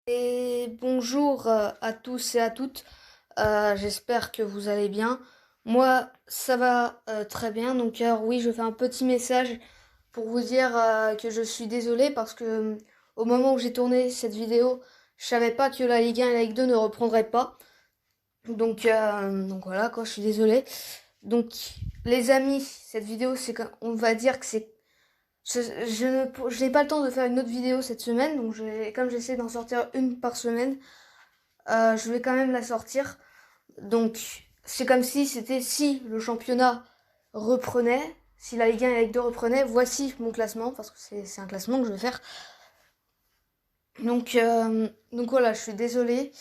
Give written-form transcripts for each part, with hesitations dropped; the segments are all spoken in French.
Et bonjour à tous et à toutes. J'espère que vous allez bien. Moi, ça va très bien. Donc, oui, je fais un petit message pour vous dire que je suis désolé parce que au moment où j'ai tourné cette vidéo, je savais pas que la Ligue 1 et la Ligue 2 ne reprendraient pas. Donc voilà quoi, je suis désolé. Donc, les amis, cette vidéo, on va dire que c'est je n'ai pas le temps de faire une autre vidéo cette semaine, donc comme j'essaie d'en sortir une par semaine, je vais quand même la sortir. Donc c'est comme si c'était si le championnat reprenait, si la Ligue 1 et la Ligue 2 reprenaient, voici mon classement, parce que c'est un classement que je vais faire. Donc voilà, je suis désolée.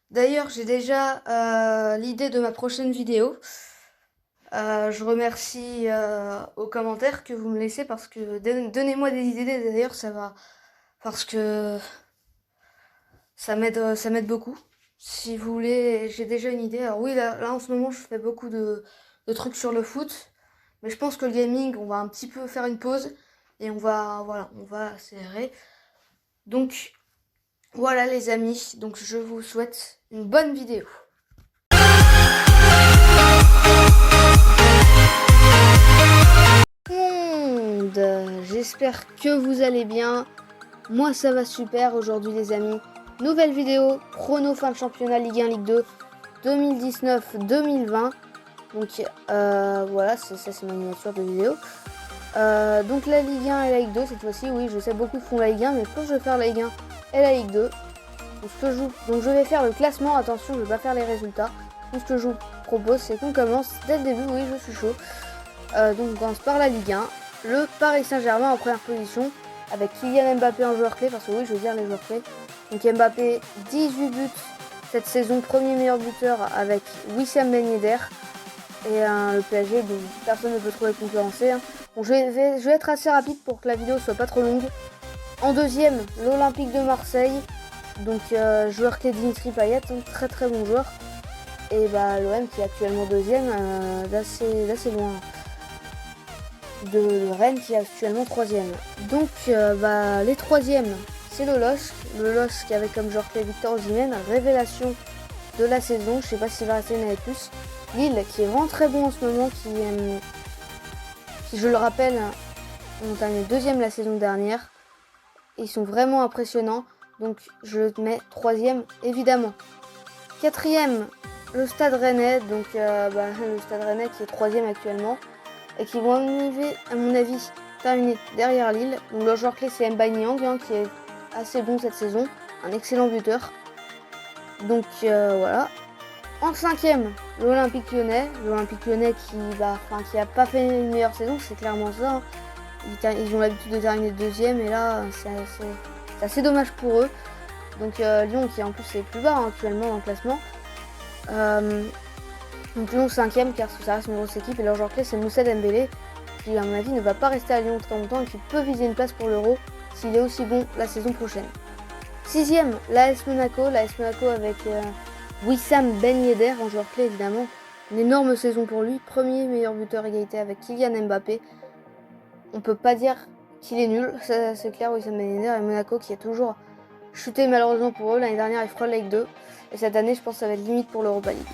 D'ailleurs, j'ai déjà l'idée de ma prochaine vidéo. Je remercie aux commentaires que vous me laissez parce que donnez-moi des idées d'ailleurs, ça va. Parce que ça m'aide beaucoup. Si vous voulez, j'ai déjà une idée. Alors oui, là en ce moment, je fais beaucoup de trucs sur le foot, mais je pense que le gaming, on va un petit peu faire une pause et on va accélérer. Donc voilà les amis, donc je vous souhaite une bonne vidéo. J'espère que vous allez bien. Moi ça va super aujourd'hui les amis. Nouvelle vidéo, prono fin de championnat Ligue 1, Ligue 2 2019-2020. Donc voilà, ça c'est ma miniature de vidéo. Donc la Ligue 1 et la Ligue 2 cette fois-ci, oui je sais beaucoup font la Ligue 1, mais quand je vais faire la Ligue 1 et la Ligue 2, donc je vais faire le classement, attention je vais pas faire les résultats. Tout ce que je vous propose c'est qu'on commence dès le début, oui je suis chaud. Donc on commence par la Ligue 1, le Paris Saint-Germain en première position, avec Kylian Mbappé en joueur clé, parce que oui je veux dire les joueurs clés. Donc Mbappé 18 buts cette saison, premier meilleur buteur avec Wissam Ben Yedder. Et le PSG, donc personne ne peut trop le concurrencer. Hein. Bon, je vais être assez rapide pour que la vidéo soit pas trop longue. En deuxième, l'Olympique de Marseille. Donc joueur clé Dimitri Payet, un très très bon joueur. Et bah l'OM qui est actuellement deuxième, d'assez loin. De Rennes qui est actuellement troisième. Donc les troisièmes, c'est le LOSC avec comme joueur clé Victor Osimhen, révélation de la saison. Je sais pas s'il va rester une année de plus. Lille qui est vraiment très bon en ce moment, qui je le rappelle, ont terminé deuxième la saison dernière. Ils sont vraiment impressionnants, donc je le mets troisième évidemment. Quatrième, le Stade Rennais, donc le Stade Rennais qui est troisième actuellement et qui vont à mon avis terminer derrière Lille. Donc leur joueur clé c'est Mbaye Niang qui est assez bon cette saison, un excellent buteur. Donc voilà. En cinquième, l'Olympique Lyonnais. L'Olympique Lyonnais qui a pas fait une meilleure saison, c'est clairement ça. Ils ont l'habitude de terminer deuxième et là, c'est assez dommage pour eux. Donc Lyon qui en plus est plus bas actuellement dans le classement. Donc Lyon cinquième car ça reste une grosse équipe et leur joueur clé c'est Moussa Dembélé qui à mon avis ne va pas rester à Lyon très longtemps et qui peut viser une place pour l'Euro s'il est aussi bon la saison prochaine. Sixième, l'AS Monaco avec Wissam Ben Yedder en joueur clé évidemment. Une énorme saison pour lui, premier meilleur buteur égalité avec Kylian Mbappé. On peut pas dire qu'il est nul, ça c'est clair. Wissam Ben Yedder et Monaco qui a toujours chuté malheureusement pour eux. L'année dernière ils feront la Ligue 2 et cette année je pense que ça va être limite pour l'Europa League.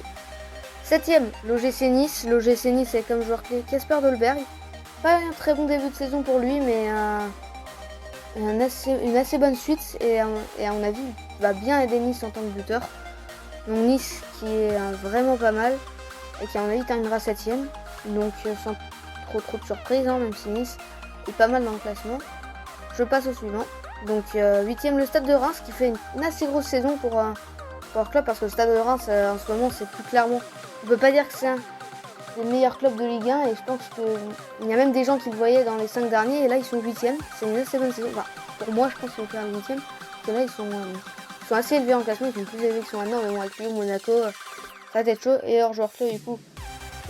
Septième, l'OGC Nice. L'OGC Nice est comme joueur clé Kasper Dolberg. Pas un très bon début de saison pour lui, mais une assez bonne suite et à mon avis il va bien aider Nice en tant que buteur. Donc Nice qui est vraiment pas mal et qui à mon avis terminera 7ème. Donc sans trop de surprise, hein, même si Nice est pas mal dans le classement. Je passe au suivant. Donc 8ème le Stade de Reims qui fait une assez grosse saison pour leur club parce que le Stade de Reims en ce moment c'est plus clairement. On peut pas dire que c'est un des meilleurs clubs de Ligue 1 et je pense qu'il y a même des gens qui le voyaient dans les 5 derniers et là ils sont 8ème. C'est une assez bonne saison. Enfin, pour moi je pense qu'ils vont faire 8ème. Parce que là ils sont assez élevés en classement, ils sont plus élevés que sont maintenant, mais bon avec Lyon, Monaco, ça va être chaud. Et leur joueur clé du coup,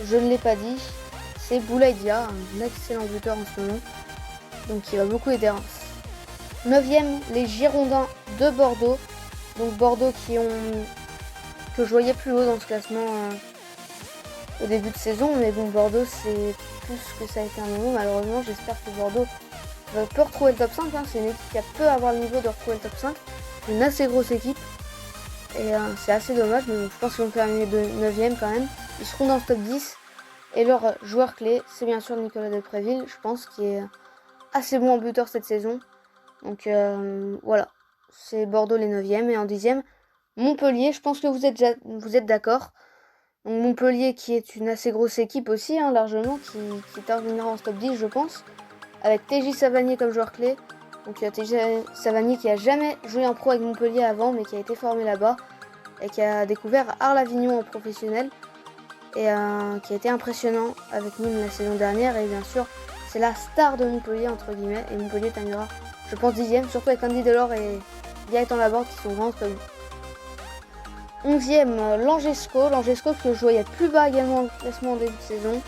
je ne l'ai pas dit, c'est Boulaye Dia, un excellent buteur en ce moment. Donc il va beaucoup aider Reims. 9ème, les Girondins de Bordeaux. Donc Bordeaux que je voyais plus haut dans ce classement au début de saison, mais bon Bordeaux c'est plus que ça a été un moment malheureusement. J'espère que Bordeaux peut retrouver le top 5, hein. C'est une équipe qui peut avoir le niveau de retrouver le top 5. une assez grosse équipe. Et c'est assez dommage, mais bon, je pense qu'ils vont terminer de 9e quand même. Ils seront dans le top 10. Et leur joueur clé, c'est bien sûr Nicolas Depréville, je pense, qui est assez bon en buteur cette saison. Donc voilà, c'est Bordeaux les 9e. Et en 10e, Montpellier, je pense que vous êtes d'accord. Donc Montpellier qui est une assez grosse équipe aussi, hein, largement, qui terminera en top 10 je pense. Avec TJ Savanier comme joueur clé. Donc TJ Savanier qui a jamais joué en pro avec Montpellier avant, mais qui a été formé là-bas. Et qui a découvert Arles-Avignon en professionnel. Et qui a été impressionnant avec Nîmes la saison dernière. Et bien sûr, c'est la star de Montpellier entre guillemets. Et Montpellier terminera, je pense, 10e, surtout avec Andy Delors et Gaëtan Laborde qui sont vraiment très bons. 11e, Langesco. Langesco que je voyais plus bas également en classement en début de saison.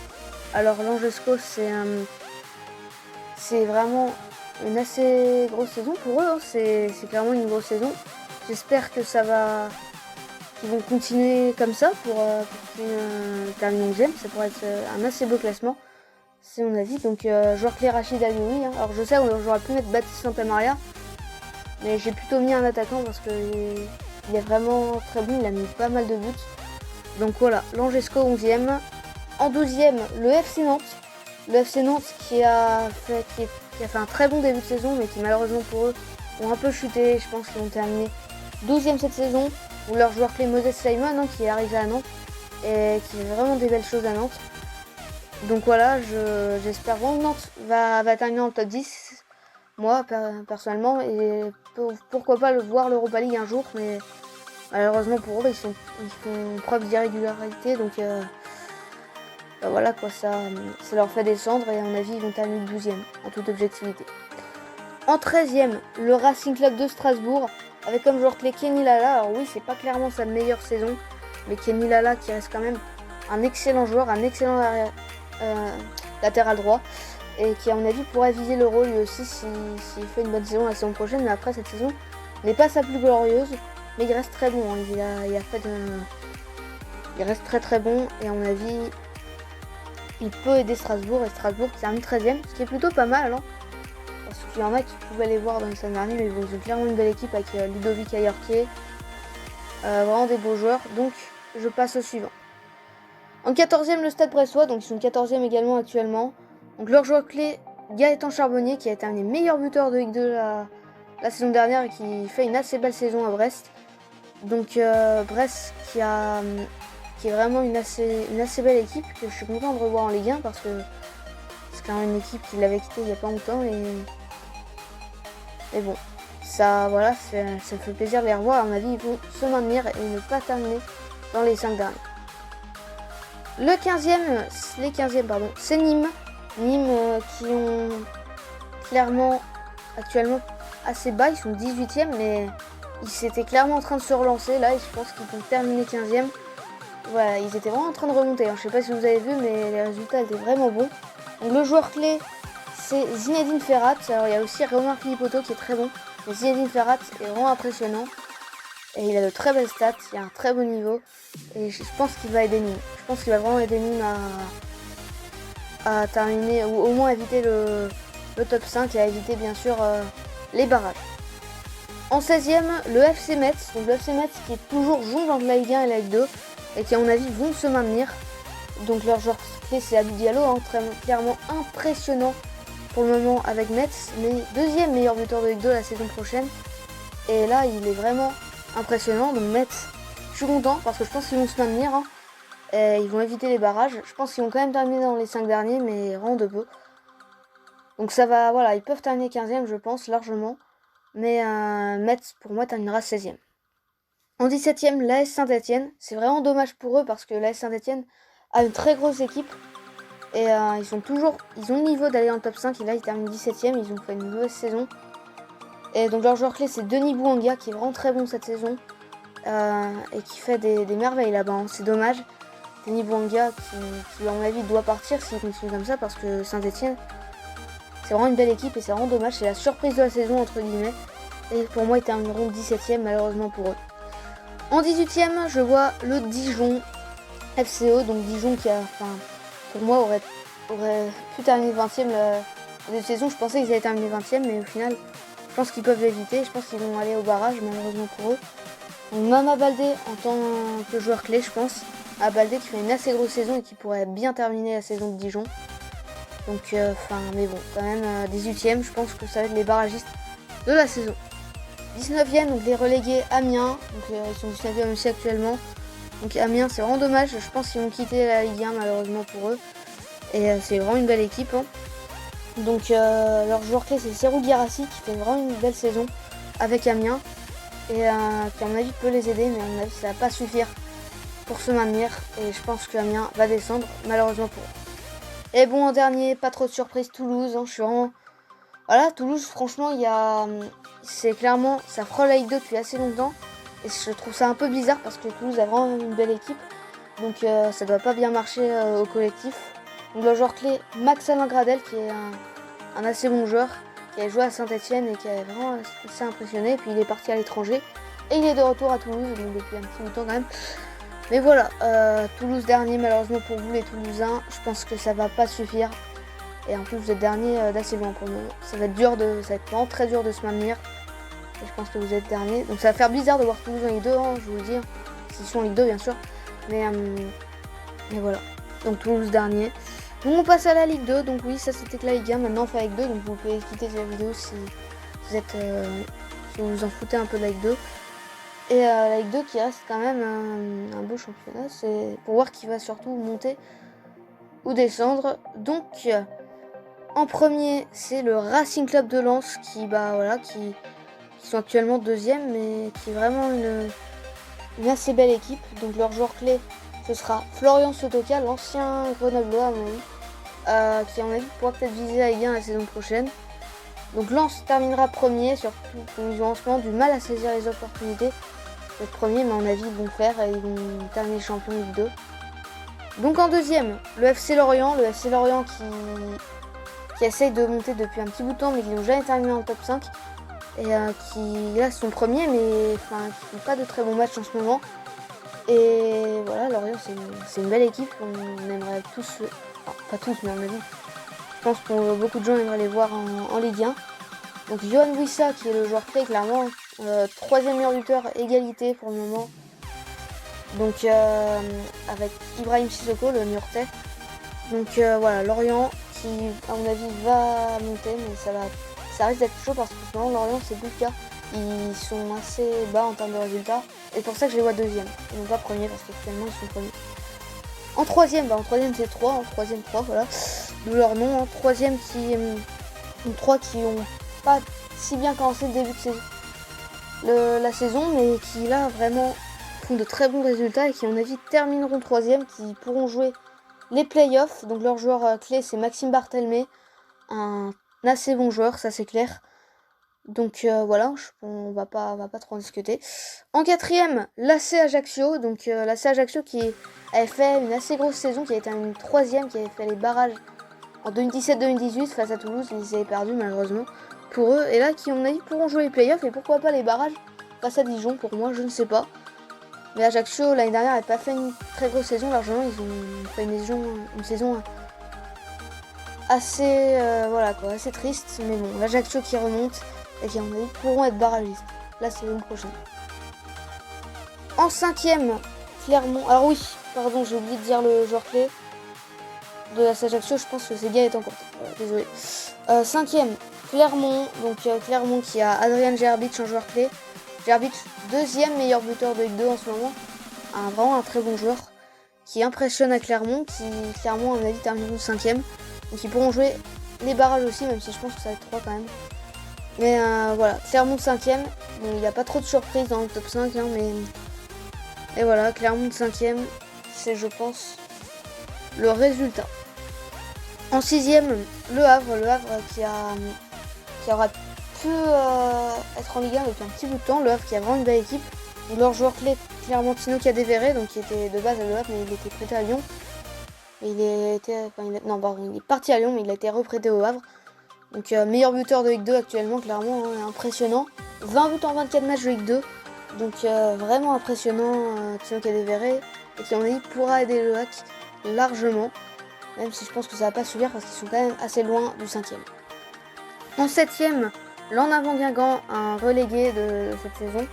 Alors Langesco, c'est vraiment une assez grosse saison pour eux. Hein. C'est clairement une grosse saison. J'espère que qu'ils vont continuer comme ça pour terminer 11e. Ça pourrait être un assez beau classement. C'est mon avis. Donc joueur clé Rachid Alioui. Hein. Alors je sais, j'aurais pu mettre Baptiste Santamaria. Mais j'ai plutôt mis un attaquant parce que il est vraiment très bon, il a mis pas mal de buts. Donc voilà, Langesco 11e. En 12e, le FC Nantes. Le FC Nantes qui a fait un très bon début de saison, mais qui malheureusement pour eux ont un peu chuté. Je pense qu'ils vont terminer 12e cette saison. Où leur joueur clé Moses Simon, hein, qui est arrivé à Nantes et qui fait vraiment des belles choses à Nantes. Donc voilà, j'espère vraiment que Nantes va terminer en top 10. Moi, personnellement, et pourquoi pas voir l'Europa League un jour, mais malheureusement pour eux, ils font preuve d'irrégularité, donc voilà quoi, ça leur fait descendre, et à mon avis, ils vont terminer 12e, en toute objectivité. En 13e, le Racing Club de Strasbourg, avec comme joueur clé Kenny Lala. Alors oui, c'est pas clairement sa meilleure saison, mais Kenny Lala qui reste quand même un excellent joueur, un excellent latéral droit, et qui à mon avis pourrait viser l'Euro lui aussi s'il fait une bonne saison la saison prochaine. Mais après cette saison n'est pas sa plus glorieuse, mais il reste très bon. Hein. Il reste très très bon, et à mon avis il peut aider Strasbourg, et Strasbourg qui termine 13e, ce qui est plutôt pas mal. Hein. Parce qu'il y en a qui pouvaient les voir dans les semaines dernières, mais bon, ils ont clairement une belle équipe avec Ludovic Ayerquier. Vraiment des beaux joueurs, donc je passe au suivant. En 14e, le Stade Brestois, donc ils sont 14e également actuellement. Donc leur joueur clé, Gaëtan Charbonnier, qui a terminé meilleur buteur de Ligue 2 la saison dernière et qui fait une assez belle saison à Brest. Donc Brest qui est vraiment une assez belle équipe, que je suis content de revoir en Ligue 1 parce que c'est quand même une équipe qui l'avait quitté il n'y a pas longtemps. Et bon, ça me fait plaisir de les revoir. À mon avis, ils vont se maintenir et ne pas terminer dans les 5 derniers. Les 15e, c'est Nîmes. Nîmes qui ont clairement actuellement assez bas, ils sont 18e, mais ils étaient clairement en train de se relancer là, et je pense qu'ils vont terminer 15e. Voilà, ils étaient vraiment en train de remonter. Alors, je sais pas si vous avez vu, mais les résultats étaient vraiment bons. Donc le joueur clé, c'est Zinedine Ferrat. Alors il y a aussi Romain Philippotto qui est très bon, mais Zinedine Ferrat est vraiment impressionnant. Et il a de très belles stats, il a un très bon niveau. Et je pense qu'il va aider Nîmes. Je pense qu'il va vraiment aider Nîmes à terminer, ou au moins éviter le top 5 et à éviter bien sûr les barrages. En 16e, le FC Metz. Donc le FC Metz qui est toujours joue dans la Ligue 1 et la Ligue 2 et qui à mon avis vont se maintenir. Donc leur joueur clé c'est Abdou Diallo, hein, très clairement impressionnant pour le moment avec Metz, mais deuxième meilleur buteur de Ligue 2 la saison prochaine. Et là il est vraiment impressionnant. Donc Metz, je suis content parce que je pense qu'ils vont se maintenir. Hein. Et ils vont éviter les barrages. Je pense qu'ils vont quand même terminer dans les 5 derniers, mais vraiment de peu. Donc ça va, voilà, ils peuvent terminer 15e, je pense, largement. Mais Metz, pour moi, terminera 16e. En 17e, l'AS Saint-Etienne. C'est vraiment dommage pour eux parce que l'AS Saint-Etienne a une très grosse équipe. Et ils ont le niveau d'aller dans le top 5. Et là, ils terminent 17e. Ils ont fait une mauvaise saison. Et donc leur joueur clé, c'est Denis Bouanga, qui est vraiment très bon cette saison. Et qui fait des merveilles là-bas. Hein. C'est dommage. Denis Bouanga qui, à mon avis, doit partir s'il continue comme ça parce que Saint-Etienne, c'est vraiment une belle équipe et c'est vraiment dommage. C'est la surprise de la saison, entre guillemets. Et pour moi, ils termineront 17e, malheureusement pour eux. En 18e, je vois le Dijon FCO. Donc Dijon qui pour moi, aurait pu terminer 20e la saison. Je pensais qu'ils allaient terminer 20e, mais au final, Je pense qu'ils peuvent l'éviter. Je pense qu'ils vont aller au barrage, malheureusement pour eux. Donc Mama Baldé en tant que joueur clé, je pense. À Baldé qui fait une assez grosse saison et qui pourrait bien terminer la saison de Dijon. Donc, mais bon, quand même, 18ème, je pense que ça va être les barragistes de la saison. 19ème, donc les relégués Amiens. Donc ils sont 19ème aussi actuellement. Donc Amiens, c'est vraiment dommage. Je pense qu'ils vont quitter la Ligue 1 malheureusement pour eux. Et c'est vraiment une belle équipe. Hein. Donc leur joueur clé, c'est Serhou Guirassy qui fait vraiment une belle saison avec Amiens. Et qui à mon avis peut les aider, mais à mon avis ça va pas suffire pour se maintenir. Et je pense que Amiens va descendre malheureusement pour eux. Et bon, en dernier, pas trop de surprise, Toulouse. Hein, je suis vraiment... Voilà, Toulouse, franchement, c'est clairement... Ça frôle la Ligue 2 depuis assez longtemps. Et je trouve ça un peu bizarre parce que Toulouse a vraiment une belle équipe. Donc ça doit pas bien marcher au collectif. Donc le joueur clé, Max-Alain Gradel, qui est un assez bon joueur, qui a joué à Saint-Etienne et qui a vraiment assez impressionné. Et puis il est parti à l'étranger. Et il est de retour à Toulouse, donc depuis un petit bout de temps quand même. Mais voilà, Toulouse dernier malheureusement pour vous les Toulousains. Je pense que ça va pas suffire. Et en plus vous êtes dernier d'assez loin pour le moment. Ça va être vraiment très dur de se maintenir. Et je pense que vous êtes dernier. Donc ça va faire bizarre de voir Toulouse en Ligue 2, hein, je vous le dis. S'ils sont en Ligue 2 bien sûr. Mais voilà. Donc Toulouse dernier. Donc on passe à la Ligue 2. Donc oui, ça c'était que la Ligue 1. Maintenant on fait la Ligue 2. Donc vous pouvez quitter la vidéo si vous êtes si vous vous en foutez un peu de la Ligue 2. Et la Ligue 2 qui reste quand même un beau championnat. C'est pour voir qui va surtout monter ou descendre. Donc en premier c'est le Racing Club de Lens qui sont actuellement deuxième, mais qui est vraiment une assez belle équipe. Donc leur joueur clé ce sera Florian Sotoka, l'ancien Grenoblois à mon avis, qui à mon avis pourra peut-être viser la Ligue 1 la saison prochaine. Donc Lens terminera premier, surtout qu'ils ont en ce moment du mal à saisir les opportunités. Le premier, mais à mon avis, ils vont faire et ils vont terminer champion Ligue 2. Donc en deuxième, le FC Lorient. Le FC Lorient qui essaye de monter depuis un petit bout de temps, mais qui n'ont jamais terminé en top 5. Et qui là sont premiers, mais qui font pas de très bons matchs en ce moment. Et voilà, Lorient, c'est une belle équipe. On aimerait tous, enfin, pas tous, mais à mon avis, je pense que beaucoup de gens aimeraient les voir en Ligue 1. Donc Yohan Wissa qui est le joueur clé clairement, troisième meilleur buteur, égalité pour le moment. Donc avec Ibrahim Sissoko, le Niortais. Donc voilà, Lorient qui à mon avis va monter, mais ça risque d'être chaud parce que ce moment Lorient c'est plus le cas. Ils sont assez bas en termes de résultats. Et c'est pour ça que je les vois deuxième. Et non pas premier parce qu'actuellement ils sont premiers. En troisième, c'est 3, en troisième 3, voilà. D'où leur nom, hein. Troisième trois qui ont pas si bien commencé le début de la saison, mais qui là vraiment font de très bons résultats et qui à mon avis termineront troisième, qui pourront jouer les playoffs. Donc leur joueur clé c'est Maxime Barthelmé, un assez bon joueur, ça c'est clair. Donc voilà, on va pas trop en discuter. En quatrième, l'AC Ajaccio. Donc l'AC Ajaccio qui avait fait une assez grosse saison, qui a été une troisième, qui avait fait les barrages en 2017-2018 face à Toulouse. Ils avaient perdu malheureusement pour eux. Et là, qui, à mon avis, pourront jouer les playoffs. Et pourquoi pas les barrages face à Dijon, pour moi, je ne sais pas. Mais Ajaccio, l'année dernière, n'avait pas fait une très grosse saison. Largement, ils ont fait une saison assez, assez triste. Mais bon, l'Ajaccio qui remonte et qui, à mon avis, pourront être barragistes la saison prochaine. En cinquième, Clermont. Alors oui, pardon, j'ai oublié de dire le joueur clé de la Ajaccio. Je pense que c'est bien est encore. Désolé. Cinquième, Clermont. Donc Clermont qui a Adrian Gerbic en joueur clé. Gerbic, deuxième meilleur buteur de Ligue 2 en ce moment. Vraiment un très bon joueur qui impressionne à Clermont. Qui Clermont, à mon avis, termineront cinquième. Donc ils pourront jouer les barrages aussi, même si je pense que ça va être 3 quand même. Mais voilà, Clermont 5ème. Bon, il n'y a pas trop de surprises dans le top 5, hein, mais. Et voilà, Clermont 5ème, c'est, je pense, le résultat. En 6ème, Le Havre. Le Havre qui aura pu être en Ligue 1 depuis un petit bout de temps. Le Havre qui a vraiment une belle équipe. Leur joueur clé, clairement Tino Cadevere, donc qui était de base à Le Havre, mais il était prêté à Lyon. Il est parti à Lyon, mais il a été reprêté au Havre. Donc meilleur buteur de Ligue 2 actuellement, clairement, hein, impressionnant. 20 buts en 24 matchs de Ligue 2. Donc vraiment impressionnant, Tino Cadevere. Et qui, à mon avis, pourra aider le HAC largement. Même si je pense que ça va pas suffire parce qu'ils sont quand même assez loin du 5ème. En 7ème, L'en avant Guingamp, un relégué de cette saison.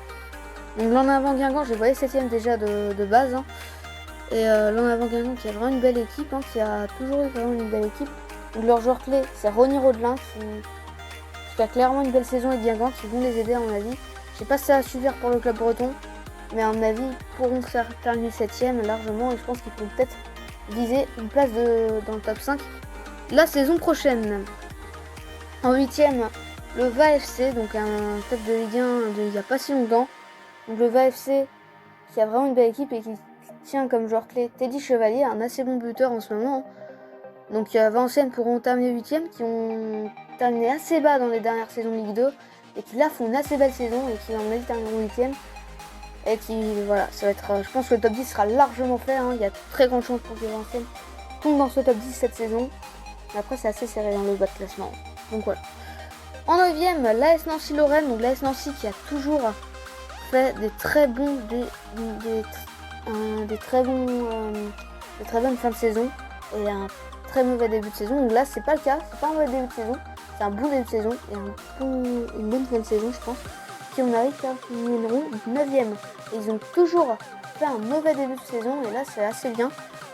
Donc l'en avant Guingamp, je les voyais 7ème déjà de base. Hein. Et l'en avant Guingamp qui a vraiment une belle équipe, hein, qui a toujours eu vraiment une belle équipe. Donc leur joueur clé, c'est Ronny Rodelin qui a clairement une belle saison avec Guingamp, qui vont les aider à mon avis. Je sais pas si ça va suffire pour le club breton, mais à mon avis, ils pourront terminer 7ème largement et je pense qu'ils pourront peut-être viser une place dans le top 5 la saison prochaine. En 8ème, le VAFC, donc un club de Ligue 1 il n'y a pas si longtemps. Donc le VAFC qui a vraiment une belle équipe et qui tient comme joueur clé Teddy Chevalier, un assez bon buteur en ce moment. Donc Valenciennes pourront terminer 8ème, qui ont terminé assez bas dans les dernières saisons de Ligue 2 et qui là font une assez belle saison et qui en avis termineront 8ème. Et qui, voilà, ça va être, je pense que le top 10 sera largement fait, hein. Il y a très grande chance pour que Valenciennes tombe dans ce top 10 cette saison. Mais après, c'est assez serré dans le bas de classement. Donc voilà. En 9ème, l'AS Nancy-Lorraine, donc l'AS Nancy qui a toujours fait des très bonnes fins de saison et un très mauvais début de saison. Donc là, c'est pas le cas, c'est pas un mauvais début de saison, c'est un bon début de saison et une bonne fin de saison, je pense. Qui on arrive à termineront 9ème. Et ils ont toujours fait un mauvais début de saison et là c'est assez bien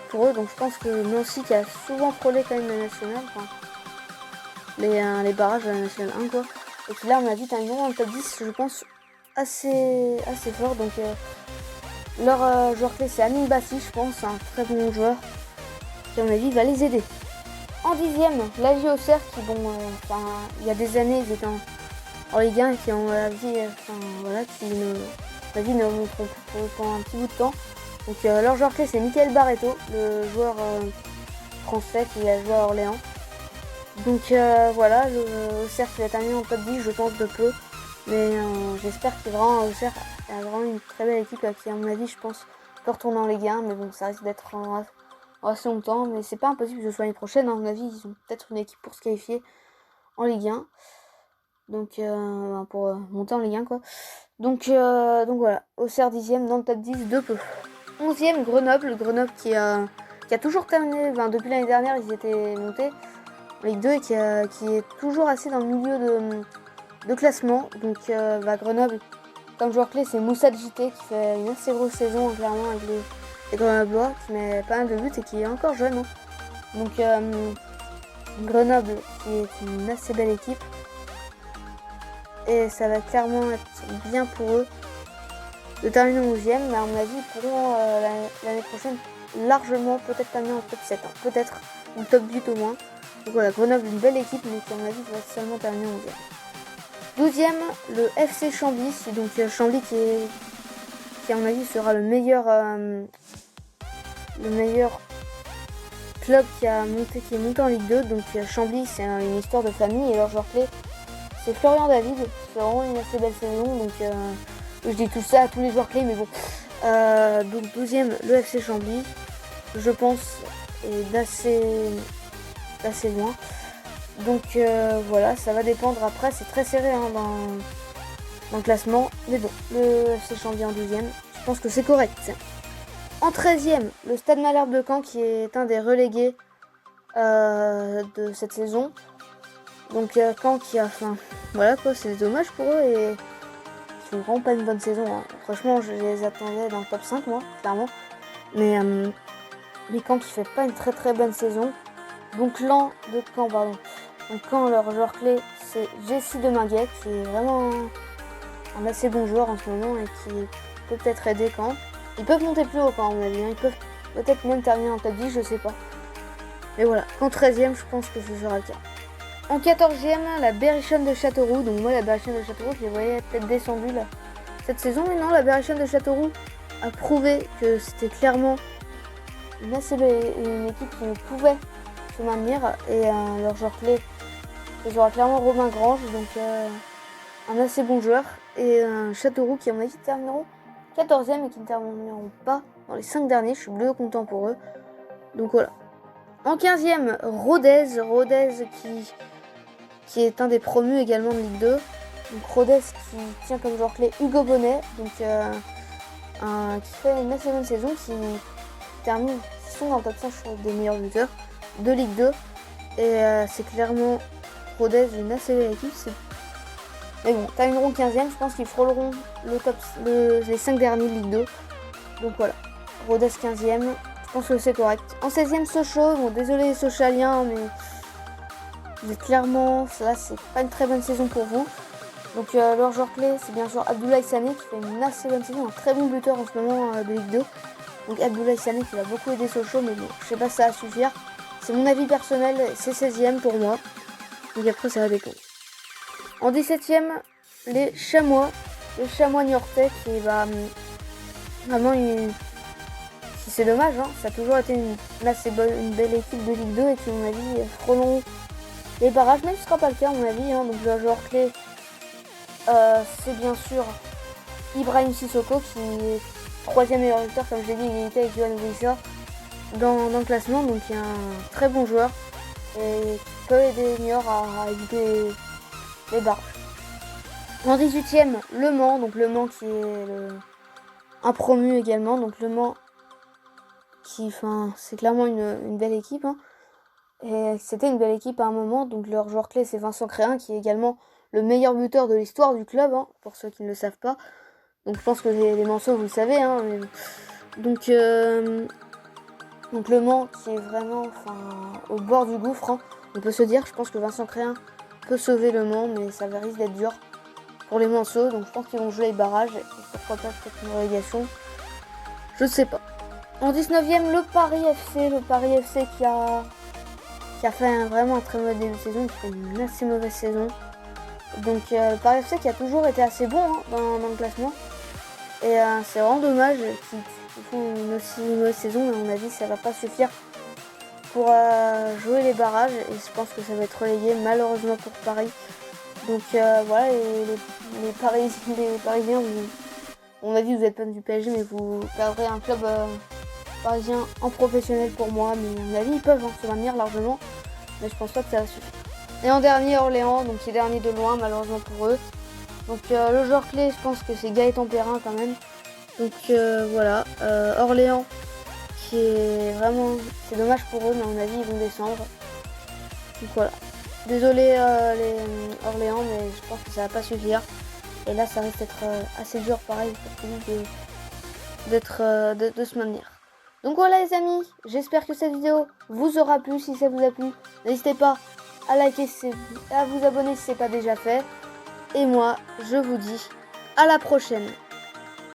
pour eux. Donc je pense que Nancy qui a souvent frôlé quand même la nationale, enfin, les barrages de la nationale 1 quoi. Et puis là on a vite un numéro dans le top 10 je pense assez fort. Donc leur joueur clé c'est Amine Bassi, je pense, un très bon joueur qui à mon avis va les aider. En 10ème, l'AJ Auxerre qui il y a des années ils étaient en Ligue 1 et qui ont la vie, ne montrent pendant un petit bout de temps. Donc leur joueur clé c'est Michael Barreto, le joueur français qui a joué à Orléans. Donc voilà, Auxerre qui va terminer en top 10 je pense de peu. Mais j'espère qu'il vraiment Auxerre a vraiment une très belle équipe qui à mon avis je pense peut retourner en Ligue 1. Mais bon ça risque d'être en assez longtemps. Mais c'est pas impossible que ce soit l'année prochaine. À mon avis ils ont peut-être une équipe pour se qualifier en Ligue 1. Donc pour monter en Ligue 1 quoi. Donc voilà, Auxerre 10ème dans le top 10 de peu. 11ème Grenoble qui a toujours terminé, depuis l'année dernière ils étaient montés en Ligue 2 et qui est toujours assez dans le milieu de classement. Donc Grenoble comme joueur clé c'est Moussa JT qui fait une assez grosse saison clairement avec les Grenoblois, qui met pas mal de buts et qui est encore jeune. Hein. Donc Grenoble qui est une assez belle équipe. Et ça va clairement être bien pour eux de terminer 11ème, mais à mon avis ils pourront l'année prochaine largement peut-être terminer en top 7, hein. Peut-être, ou top 8 au moins. Donc voilà, Grenoble une belle équipe mais qui à mon avis va seulement terminer 11ème. 12ème, le FC Chambly, donc Chambly qui à mon avis sera le meilleur club qui est monté en Ligue 2. Donc Chambly c'est une histoire de famille et leur joueur clé c'est Florian David, qui fait vraiment une assez belle saison. Donc je dis tout ça à tous les joueurs clés, mais bon. Donc 12ème, le FC Chambly, je pense, est d'assez loin. Donc voilà, ça va dépendre. Après, c'est très serré hein, dans le classement. Mais bon, le FC Chambly en 12ème, je pense que c'est correct. En 13ème, le Stade Malherbe de Caen, qui est un des relégués de cette saison. Donc Caen qui a faim. Voilà quoi, c'est dommage pour eux et ils font vraiment pas une bonne saison. Hein. Franchement, je les attendais dans le top 5 moi, clairement. Mais Caen qui fait pas une très très bonne saison. Donc l'an de Caen, pardon. Donc Caen, leur joueur clé, c'est Jessie Deminguet, qui est vraiment un assez bon joueur en ce moment et qui peut peut-être aider Caen. Ils peuvent monter plus haut quand à mon avis. Hein. Ils peuvent peut-être même terminer en top 10, je sais pas. Mais voilà, qu'en 13ème, je pense que ce sera le cas. En 14ème, la Berrichonne de Châteauroux. Donc moi, la Berrichonne de Châteauroux, je les voyais peut-être descendus là, cette saison. Mais non, la Berrichonne de Châteauroux a prouvé que c'était clairement une équipe qui pouvait se maintenir. Et leur joueur clé, ils aura clairement Romain Grange. Donc un assez bon joueur. Et Châteauroux qui, à mon avis, termineront 14ème et qui ne termineront pas dans les 5 derniers. Je suis bleu content pour eux. Donc voilà. En 15ème, Rodez qui est un des promus également de Ligue 2. Donc Rodez qui tient comme joueur clé Hugo Bonnet, donc qui fait une assez bonne saison, qui sont dans le top 5 des meilleurs buteurs de Ligue 2. Et c'est clairement Rodez une assez belle équipe. Mais bon, termineront 15e, je pense qu'ils frôleront les 5 derniers de Ligue 2. Donc voilà, Rodez 15e, je pense que c'est correct. En 16e, Sochaux, bon désolé les Sochaliens, mais vous êtes clairement, là c'est pas une très bonne saison pour vous. Donc leur joueur clé, c'est bien sûr Abdoulaye Sané qui fait une assez bonne saison, un très bon buteur en ce moment de Ligue 2. Donc Abdoulaye Sané qui va beaucoup aider Sochaux, mais bon, je sais pas si ça va suffire. C'est mon avis personnel, c'est 16e pour moi. Donc après ça va dépendre. En 17e, les Chamois niortais qui va vraiment c'est dommage, hein, ça a toujours été une belle équipe de Ligue 2 et qui, à mon avis, frôleront les barrages, même si ce ne sera pas le cas, à mon avis. Hein. Donc, le joueur clé, c'est bien sûr Ibrahim Sissoko, qui est 3e meilleur buteur, comme je l'ai dit, égalité avec Yoann Wissa dans le classement. Donc, il y a un très bon joueur et qui peut aider Niort à éviter les barrages. En 18e, Le Mans, donc Le Mans qui est un promu également, donc Le Mans c'est clairement une belle équipe, hein. Et c'était une belle équipe à un moment, donc leur joueur clé c'est Vincent Créin qui est également le meilleur buteur de l'histoire du club, hein, pour ceux qui ne le savent pas. Donc je pense que les Manceaux vous le savez, hein, donc Le Mans qui est vraiment au bord du gouffre, hein, on peut se dire. Je pense que Vincent Créin peut sauver Le Mans, mais ça risque d'être dur pour les Manceaux, donc je pense qu'ils vont jouer les barrages et pourquoi pas peut-être une relégation, je ne sais pas. En 19e, le Paris FC qui a fait vraiment un très mauvais début de saison, qui fait une assez mauvaise saison. Donc le Paris FC qui a toujours été assez bon, hein, dans le classement. Et c'est vraiment dommage qu'ils font une aussi mauvaise saison, mais à mon avis ça va pas suffire pour jouer les barrages. Et je pense que ça va être relégué malheureusement pour Paris. Donc voilà, les Parisiens, on m'a dit vous êtes pas du PSG, mais vous perdrez un club parisien en professionnel pour moi. Mais à mon avis ils peuvent se maintenir largement, mais je pense pas que ça va suffire. Et en dernier, Orléans, donc qui est dernier de loin malheureusement pour eux. Donc le joueur clé, je pense que c'est Gaëtan Perrin quand même. Donc voilà, Orléans qui est vraiment, c'est dommage pour eux, mais à mon avis ils vont descendre. Donc voilà, désolé les Orléans, mais je pense que ça va pas suffire. Et là ça risque d'être assez dur pareil pour lui de se maintenir. Donc voilà les amis, j'espère que cette vidéo vous aura plu. Si ça vous a plu, n'hésitez pas à liker, à vous abonner si ce n'est pas déjà fait. Et moi, je vous dis à la prochaine.